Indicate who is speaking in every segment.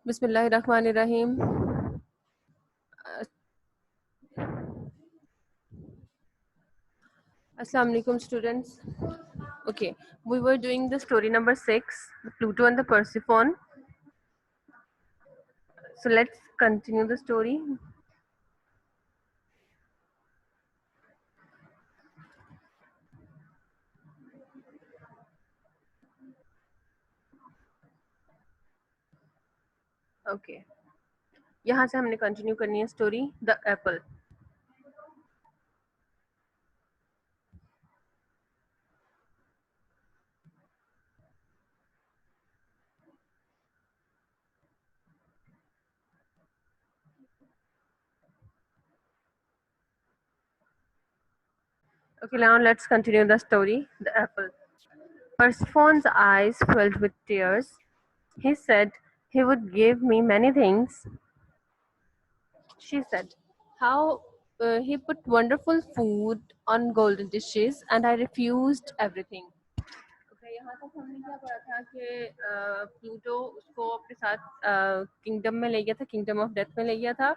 Speaker 1: Bismillahirrahmanirrahim. Assalamu alaikum, students. Okay, we were doing the story number 6, the Pluto and the Persephone. So let's continue the story. Okay, यहाँ से हमने continue करनी है story, the apple. Okay, now let's continue the story, the apple. Persephone's eyes filled with tears. He said he would give me many things. She said how he put wonderful food on golden dishes and I refused everything. Okay, यहाँ तक हमने क्या पढ़ा था कि Pluto उसको अपने साथ किंगडम में ले गया था, किंगडम ऑफ डेथ में ले गया था,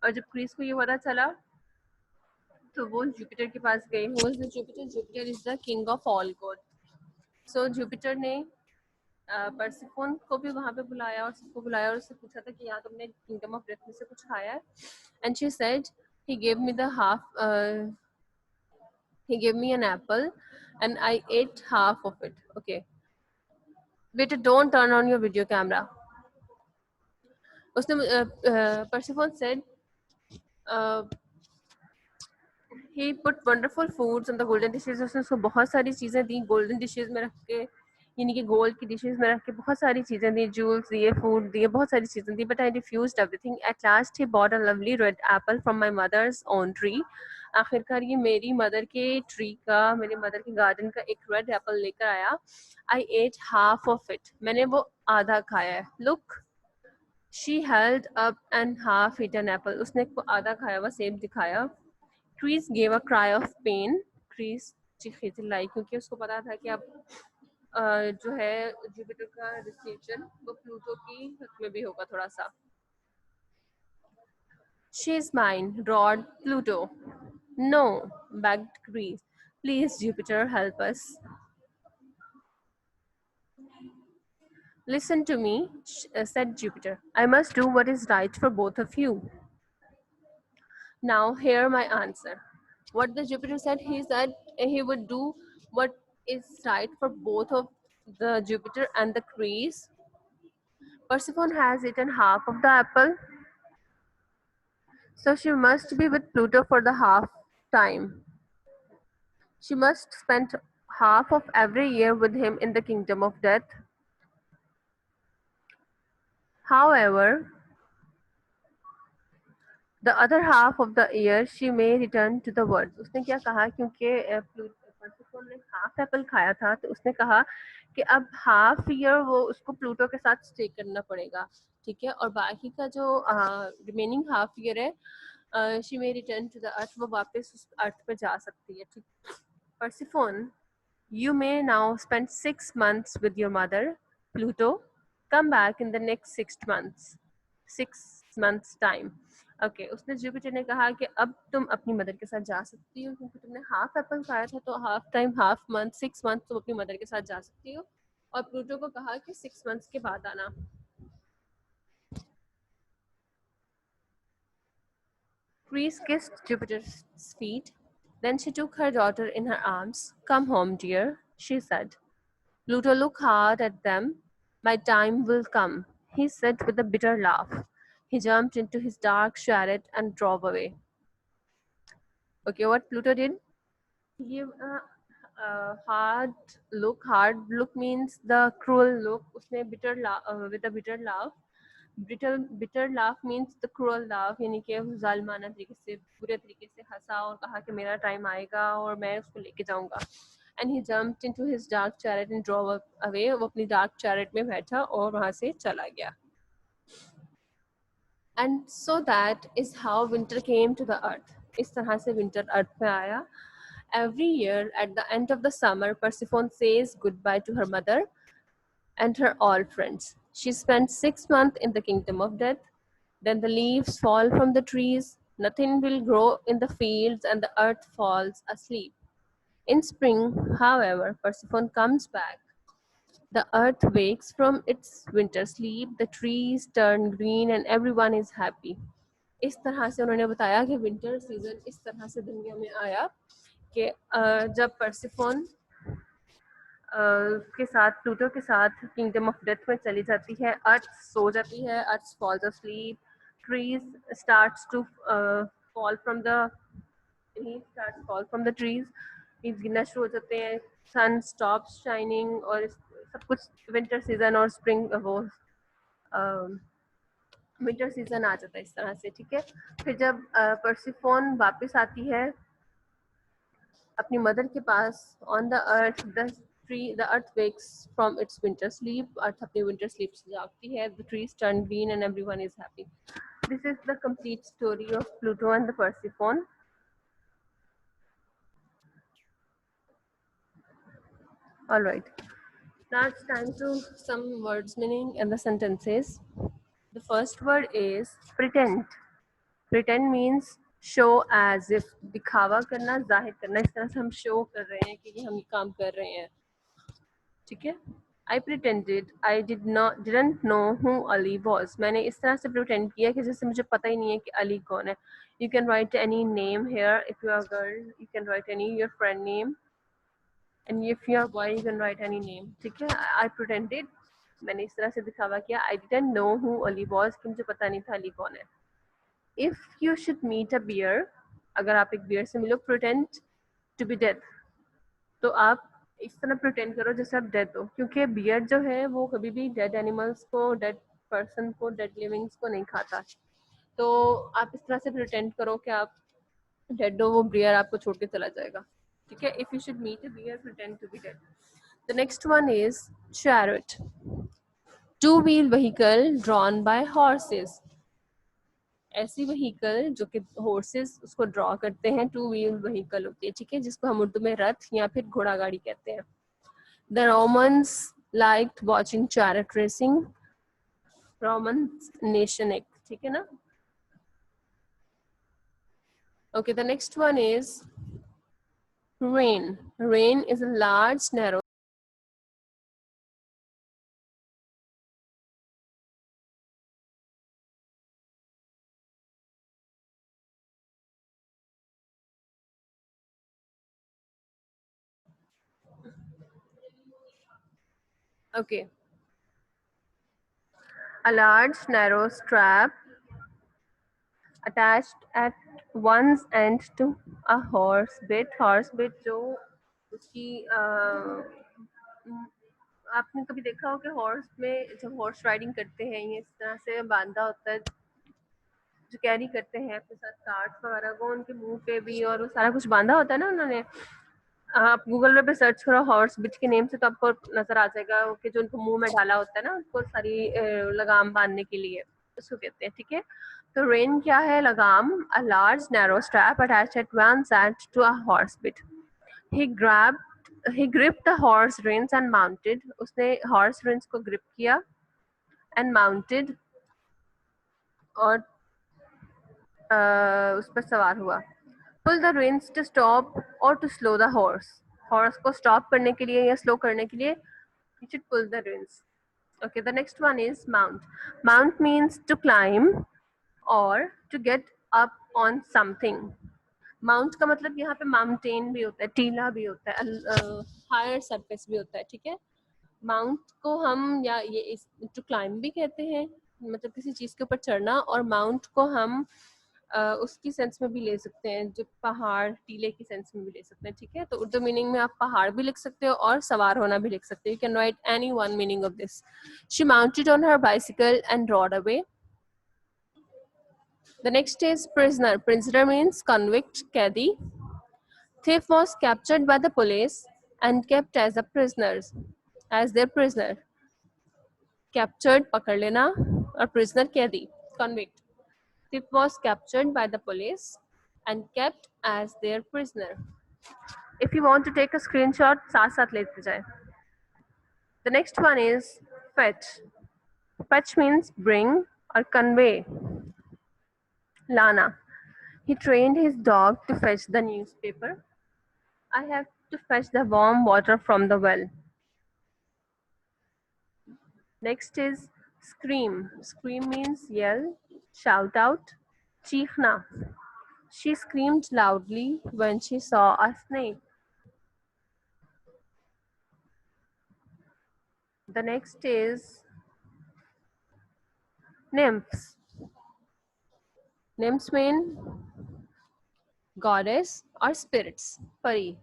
Speaker 1: और जब क्रिस को ये पता चला तो वो जुपिटर के पास गए. Who is the Jupiter? Jupiter is the king of all God. So Jupiter ने परसिफोन को भी वहाँ पे बुलाया और सबको बुलाया और उससे पूछा था कि यहाँ तुमने किंगडम ऑफ डेथ में से कुछ खाया है. And she said he gave me the half he gave me an apple and I ate half of it. Okay, wait, don't turn on your video camera. उसने Persephone said he put wonderful foods on the golden dishes. उसने उसको बहुत सारी चीज़ें दी golden dishes में रख के, यानी कि गोल्ड की डिशेस में रख के बहुत सारी चीज़ें दी, जूल्स दिए, फूड दिए, बहुत सारी चीज़ें दी. But I refused everything. At last he bought a lovely red apple from my mother's own tree. आखिरकार ये मेरी मदर के ट्री का, मेरे मदर के गार्डन का एक रेड एप्पल लेकर आया. I ate half of it. मैंने वो आधा खाया है. Look, she held up and half eaten apple. उसने आधा खाया हुआ सेब दिखाया. Chris gave a cry of pain. Chris चीखी चिल्लाई क्योंकि उसको पता था कि अब जो है जुपिटर का डिस्टिंक्शन वो प्लूटो की हक में भी होगा थोड़ा सा. She is mine, roared Pluto. No, begged Greece. Please, Jupiter, help us. Listen to me, said Jupiter. I must do what is right for both of you. Now, hear my answer. What the Jupiter said, he said he would do what is right for both of the Jupiter and the Greece. Persephone has eaten half of the apple, so she must be with Pluto for the half time. She must spend half of every year with him in the kingdom of death. However, the other half of the year she may return to the world. उसने क्या कहा, क्योंकि परसिफोन ने half Apple खाया था तो उसने कहा कि अब हाफ ईयर वो उसको प्लूटो के साथ स्टे करना पड़ेगा, ठीक है, और बाकी का जो रिमेनिंग हाफ ईयर है she may return to the earth, वो वापस उस अर्थ पे जा सकती है, ठीक. Persephone, you may now spend 6 months with your mother. Pluto, come back in the next 6 months. 6 months time. Okay, उसने जुपिटर ने कहा कि अब तुम अपनी मदर के साथ जा सकती हो क्योंकि तुमने हाफ एप्पल खाया था, तो half time, half month, 6 month तुम अपनी मदर के साथ जा सकती हो. और प्लूटो को कहा कि 6 मंथ्स के बाद आना. Greece kissed Jupiter's feet. Then she took her daughter in her arms. Come home, dear, she said. Pluto looked hard at them. My time will come, he said with a bitter laugh. He jumped into his dark chariot and drove away. Okay, what Pluto did? He gave a hard look. Hard look means the cruel look. उसने bitter laugh, with a bitter laugh. Bitter laugh means the cruel laugh, यानी कि जालिमाना तरीके से, बुरे तरीके से हंसा और कहा कि मेरा टाइम आएगा और मैं उसको लेके जाऊंगा. And he jumped into his dark chariot and drove away. वो अपनी डार्क चैरेट में बैठा और वहां से चला गया. And so that is how winter came to the earth. इस तरह से विंटर अर्थ पे आया. Every year at the end of the summer, Persephone says goodbye to her mother and her all friends. She spent 6 months in the kingdom of death. Then the leaves fall from the trees, nothing will grow in the fields, and the earth falls asleep. In spring, however, Persephone comes back. The earth wakes from its winter sleep, the trees turn green, and everyone is happy. इस तरह से उन्होंने बताया कि winter season इस तरह से दुनिया में आया कि जब परसिफोन के साथ प्लूटो के साथ किंगडम ऑफ डेथ में चली जाती है, अर्थ सो जाती है, अर्थ false asleep, trees starts to fall from the leaves starts fall from the trees, leaves गिरना शुरू हो जाते हैं, सन स्टॉप्स शाइनिंग और सब कुछ विंटर सीजन और स्प्रिंग वो विंटर सीजन आ जाता है इस तरह से, ठीक है। फिर जब परसिफोन वापस आती है अपनी मदर के पास on the earth, the earth wakes from its winter sleep, earth अपनी विंटर स्लीप से जागती है, the trees turn green and everyone is happy. This is the complete story of Pluto and the Persephone. All right, now it's time to some words meaning and the sentences. The first word is pretend. Pretend means show as if, दिखावा करना, जाहिर करना, इस तरह से हम show कर रहे हैं कि हम ये काम कर रहे हैं, ठीक है। I pretended I didn't know who Ali was. मैंने इस तरह से pretend किया कि जैसे मुझे पता ही नहीं है कि अली कौन है. You can write any name here. If you are a girl, you can write any your friend name. And if you are a boy, you can write any name. ठीक है. I pretended. मैंने इस तरह से दिखावा किया. I didn't know who Ali was. कि मुझे पता नहीं था अली कौन है. If you should meet a bear, अगर आप एक bear से मिलो, pretend to be dead. तो आप इस तरह प्रिटेंड करो जैसे आप डेड हो, क्योंकि बियर जो है वो कभी भी डेड एनिमल्स को, डेड पर्सन को, डेड लिविंग्स को नहीं खाता। तो आप इस तरह से प्रिटेंड करो कि आप डेड हो, वो बियर आपको छोड़ के चला जाएगा, ठीक है। If you should meet a bear, pretend to be dead. The next one is chariot, two wheel vehicle drawn by horses. ऐसी व्हीकल जो कि हॉर्सेस उसको ड्रॉ करते हैं, टू व्हील व्हीकल होती है, ठीक है, जिसको हम उर्दू में रथ या फिर घोड़ा गाड़ी कहते हैं। The Romans liked watching chariot racing. Romans nation एक, ठीक है ना? Okay, the next one is rain. Rain is a large, narrow. Okay. A large, narrow strap attached at one's end to a horse bit. Horse bit जो उसकी आपने कभी देखा हो कि हॉर्स में जब हॉर्स राइडिंग करते हैं ये इस तरह से बांधा होता है, जो कैरी करते हैं अपने साथ कार्ड्स वगैरह को, उनके मुंह पे भी, और वो सारा कुछ बांधा होता है ना उन्होंने। आप गूगल पे सर्च करो हॉर्स बिट के नेम से तो आपको नजर आ जाएगा कि जो उनको मुंह में डाला होता है ना उनको सारी लगाम बांधने के लिए, उसको कहते हैं, ठीक है। तो रेन क्या है? लगाम। A large narrow strap attached at one side to a horse bit. He grabbed he gripped the horse reins and mounted. उसने हॉर्स रिन्स को ग्रिप किया, एंड माउंटेड, और उस पर सवार हुआ। Pull the reins to stop और to slow the horse. Horse को स्टॉप करने के लिए या स्लो करने के लिए you should pull the reins. Okay, the next one is mount. Mount means to climb or to get up on something. Mount का मतलब यहाँ पे माउंटेन भी होता है, टीला भी होता है, हायर सरफेस भी होता है, ठीक है। माउंट को हम या ये टू क्लाइंब भी कहते हैं, मतलब किसी चीज के ऊपर चढ़ना, और माउंट को हम उसकी सेंस में भी ले सकते हैं, जो पहाड़, टीले की सेंस में भी ले सकते हैं, ठीक है। तो उर्दू मीनिंग में आप पहाड़ भी लिख सकते हो और सवार होना भी लिख सकते हो। You can write any one meaning of this. She mounted on her bicycle and rod away. The next is prisoner. Prisoner means convict, kaidi. Thief was captured by the police and kept as a prisoner, as their prisoner. Captured, पकड़ लेना, और prisoner, कैदी, convict. Thief was captured by the police and kept as their prisoner. If you want to take a screenshot, साथ साथ लेते जाए. The next one is fetch. Fetch means bring or convey. Lana. He trained his dog to fetch the newspaper. I have to fetch the warm water from the well. Next is scream. Scream means yell, shout out. Chiekhna. She screamed loudly when she saw a snake. The next is nymphs. Nymphs mean goddess or spirits. Pari.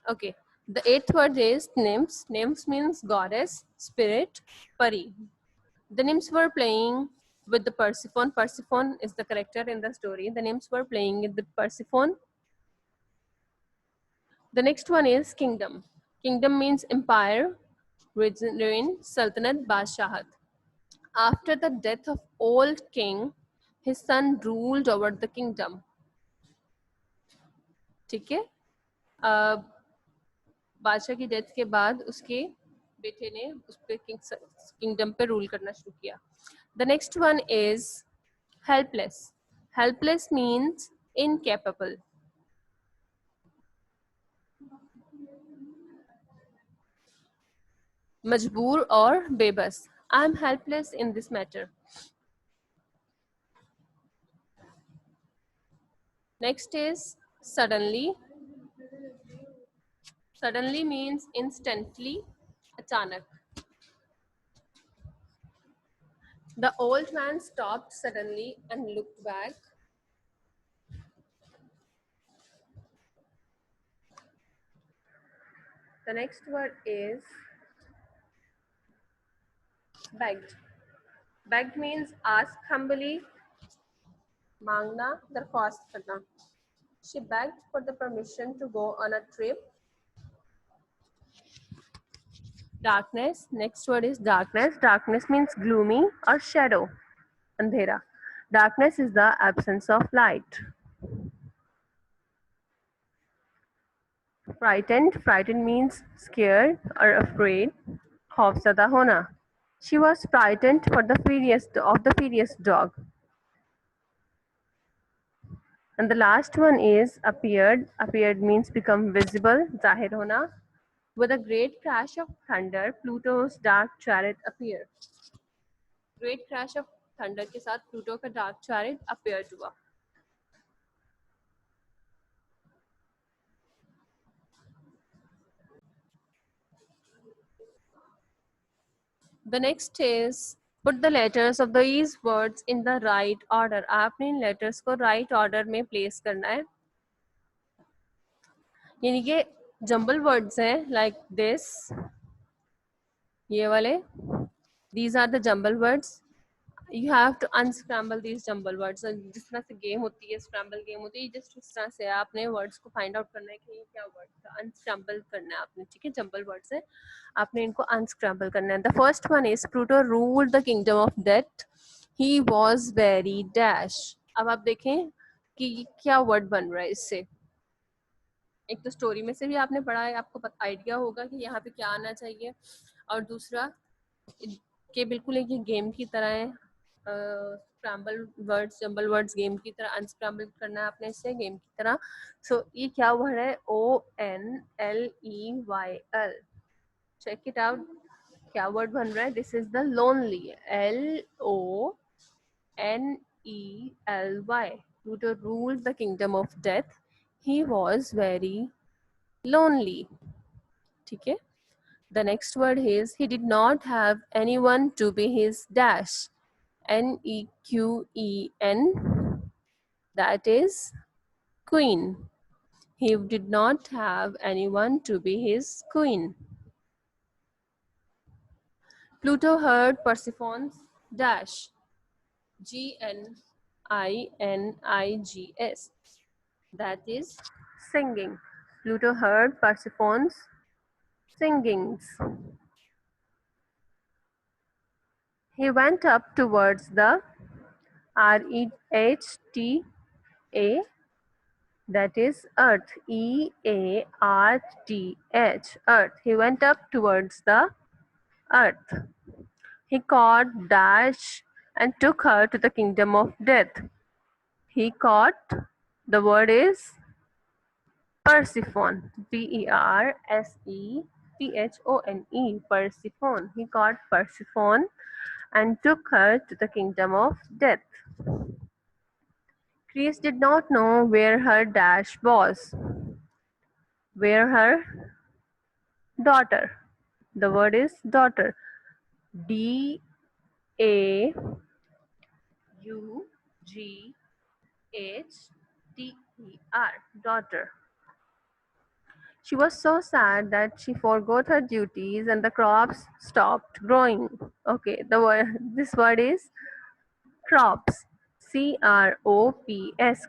Speaker 1: Okay. The eighth word is nymphs. Nymphs means goddess, spirit, pari. The nymphs were playing with the Persephone. Persephone is the character in the story. The nymphs were playing with the Persephone. The next one is kingdom. Kingdom means empire, reign, sultanate, bashahat. After the death of old king, his son ruled over the kingdom. ठीक है, बादशाह की death के बाद उसके बेटे ने उस पे किंगडम पे रूल करना शुरू किया. The next one is helpless. Helpless means incapable. मजबूर और बेबस. I am helpless in this matter. Next is suddenly. Suddenly means instantly, अचानक. The old man stopped suddenly and looked back. The next word is begged. Begged means ask humbly, मांगना, दरख्वास्त करना. She begged for the permission to go on a trip. Darkness. Next word is darkness. Darkness means gloomy or shadow. Andhera. Darkness is the absence of light. Frightened. Frightened means scared or afraid. खौफज़दा होना. She was frightened for the furious dog. And the last one is appeared. Appeared means become visible, ज़ाहिर होना. With a great crash of thunder, Pluto's dark chariot appeared. Great crash of thunder के साथ Pluto का dark chariot appeared हुआ. The next is put the letters of these words in the right order. आपने इन letters को right order में place करना है. यानी कि jumble words हैं like this, ये वाले. These are the jumble words. You have to unscramble these jumble words. जिस तरह से game होती है, scramble game होती है, just उस तरह से आपने words को find out करना है कि ये क्या word था. Unscramble करना है आपने, ठीक है. jumble words है, आपने इनको unscramble करना है. The first one is Pluto ruled the kingdom of death. He was very dash. अब आप देखें कि क्या word बन रहा है इससे. एक तो स्टोरी में से भी आपने पढ़ा है, आपको आइडिया होगा कि यहाँ पे क्या आना चाहिए. और दूसरा कि बिल्कुल एक गेम की तरह है. Scramble words, jumble words game की तरह अनस्क्रैम्बल करना है आपने इससे गेम की तरह. सो ये क्या वर्ड है? ONLEYL. Check it out. क्या वर्ड बन रहा है? This is the lonely. LONELY. Pluto ruled the kingdom of death. He was very lonely. ठीक है. The next word is he did not have anyone to be his dash. NEQUEN. That is queen. He did not have anyone to be his queen. Pluto heard Persephone's dash. GNINIGS. That is singing. Pluto heard Persephone's singings. He went up towards the REHTA That is Earth. Earth. Earth. He went up towards the earth. He caught Dash and took her to the kingdom of death. He caught, the word is Persephone. Persephone. Persephone. He caught Persephone and took her to the kingdom of death. Chris did not know where her Dash was, where her daughter. The word is daughter. Daughter. Daughter. She was so sad that she forgot her duties and the crops stopped growing. Okay, the word this word is crops. Crops.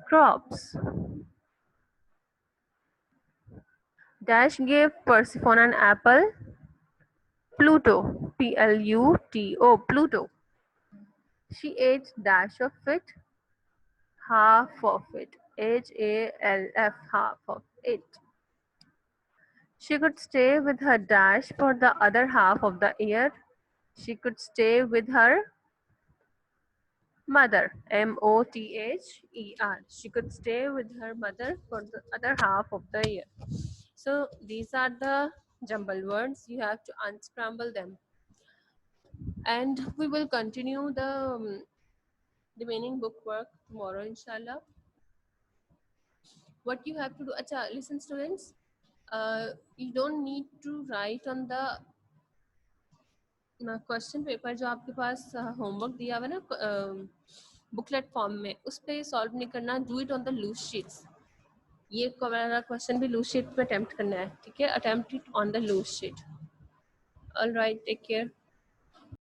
Speaker 1: Crops. Dash gave Persephone an apple. Pluto. Pluto. Pluto. She ate dash of it, half of it. Half, half of it. She could stay with her dash for the other half of the year. She could stay with her mother. Mother. She could stay with her mother for the other half of the year. So these are the jumble words. You have to unscramble them. And we will continue the remaining book work tomorrow, inshallah. What you have to do, acha, listen students, you don't need to write on the question paper जो आपके पास homework दिया हुआ है ना booklet form में, उस पर solve नहीं करना. Do it on the loose sheets. ये वाला क्वेश्चन भी लूज शीट पे अटेम्प्ट करना है, ठीक है? Attempt it on the loose sheet. All right, take care.